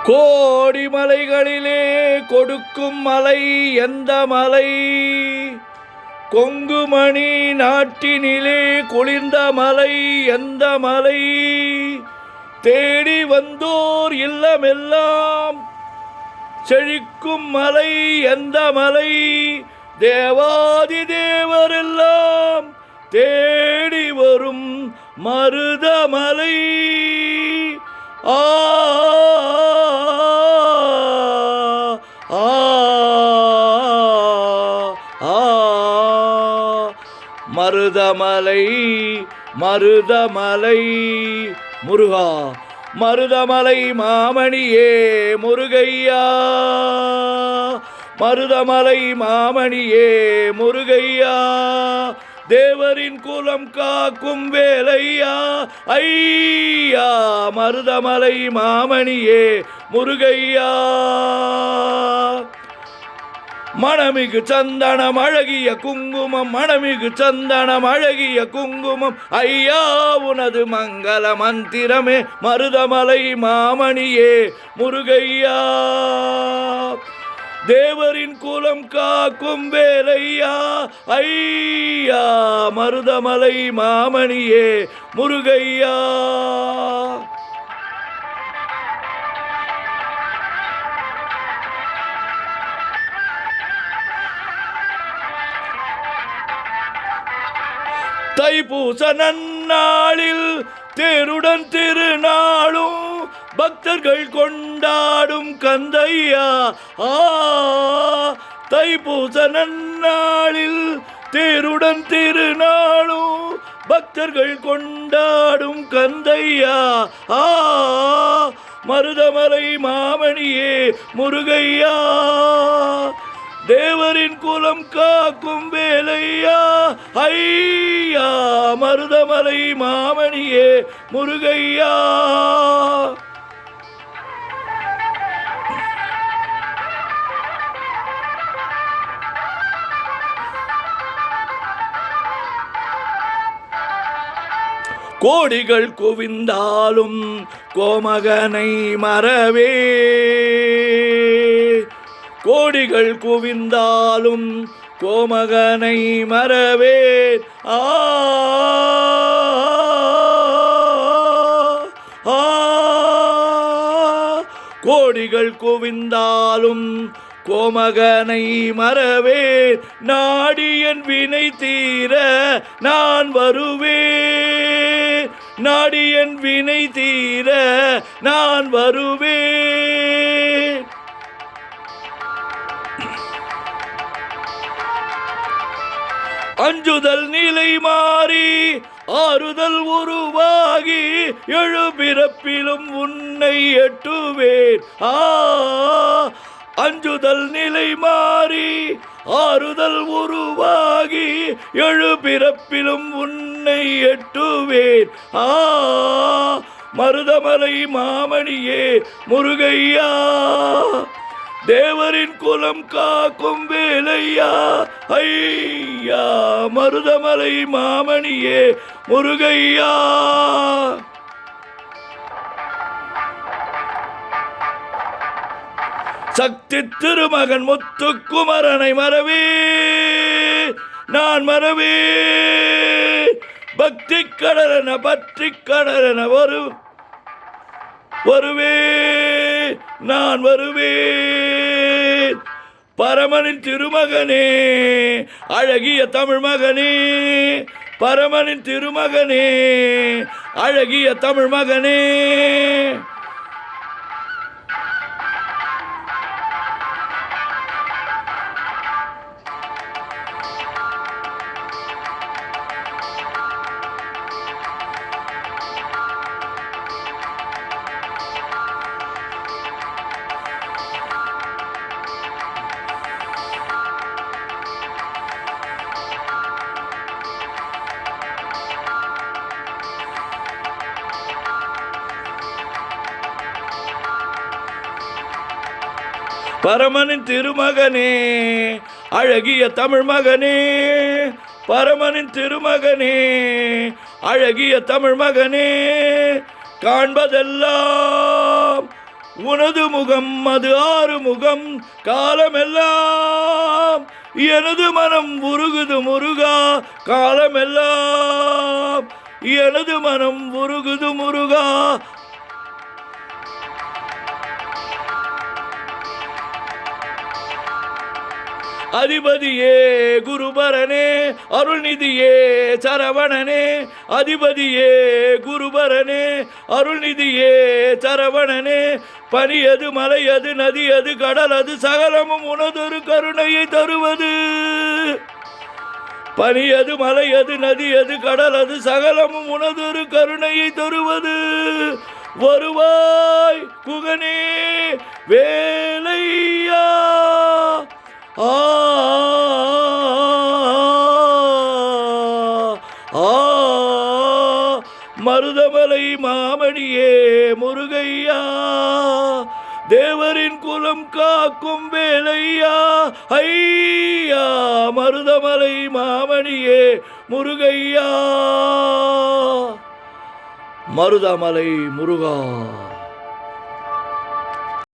கோடி மலைகளிலே கொடுக்கும் மலை எந்த மலை? கொங்குமணி நாட்டினிலே குளிர்ந்த மலை எந்த மலை? தேடி வந்தோர் இல்லமெல்லாம் செழிக்கும் மலை எந்த மலை? தேவாதி தேவரெல்லாம் தேடி வரும் மருதமலை. ஆ மருதமலை மருதமலை முருகா, மருதமலை மாமணியே முருகையா, மருதமலை மாமணியே முருகையா, தேவரின் குலம் காக்கும் வேலையா ஐயா, மருதமலை மாமணியே முருகையா. மணமிகு சந்தனம் அழகிய குங்குமம், மணமிகு சந்தனம் அழகிய குங்குமம், ஐயா உனது மங்கள மந்திரமே மருதமலை மாமணியே முருகையா, தேவரின் குலம் காக்கும் வேலையா ஐயா, மருதமலை மாமணியே முருகையா. தைப்பூச நன்னாளில் தேருடன் திருநாளும் பக்தர்கள் கொண்டாடும் கந்தையா. தைப்பூச நன்னாளில் தேருடன் திருநாளும் பக்தர்கள் கொண்டாடும் கந்தையா. மருதமலை மாமணியே முருகையா, தேவரின் குலம் காக்கும் வேலையா ஐயா, மருதமலை மாமணியே முருகையா. கோடிகள் குவிந்தாலும் கோமகனை மறவே, கோடிகள் குவிந்தாலும் கோமகனை மறவேன். கோடிகள் குவிந்தாலும் கோமகனை மறவேன், நாடியன் வினை தீர நான் வருவேன், நாடியன் வினை தீர நான் வருவேன். அஞ்சுதல் நிலை மாறி ஆறுதல் உருவாகி எழுபிறப்பிலும் உன்னை எட்டுவேன். அஞ்சுதல் நிலை மாறி ஆறுதல் உருவாகி எழுபிறப்பிலும் உன்னை எட்டுவேன். மருதமலை மாமணியே முருகையா, தேவரின் குலம் காக்கும் வேலையா ஐயா, மருதமலை மாமணியே முருகையா. சக்தி திருமகன் முத்துக்குமரனை மறவே நான் மறவே, பக்தி கடலென பற்றி கடலென வருவே நான் வருவேன். பரமனின் திருமகனே அழகிய தமிழ் மகனே, பரமனின் திருமகனே அழகிய தமிழ் மகனே. பரமனின் திருமகனே அழகிய தமிழ் மகனே, பரமனின் திருமகனே அழகிய தமிழ் மகனே, காண்பதெல்லாம் உனது முகம் அது ஆறுமுகம் காலமெல்லாம் எனது மனம் உருகுது முருகா காலமெல்லாம் எனது மனம் உருகுது முருகா. அதிபதியே குருபரனே அருள்நிதியே சரவணனே அதிபதியே குருபரனே அருள்நிதியே சரவணனே பனியது மலையது நதியது கடலது சகலமும் உனதொரு கருணையை தருவது. பனியது மலையது நதியது கடலது சகலமும் உனதொரு கருணையை தருவது. வருவாய் குகனே வேலையா ஆ ஆ மருதமலை மாமணியே முருகையா தேவரின் குலம் காக்கும் வேலையா ஐயா மருதமலை மாமணியே முருகையா மருதமலை முருகா.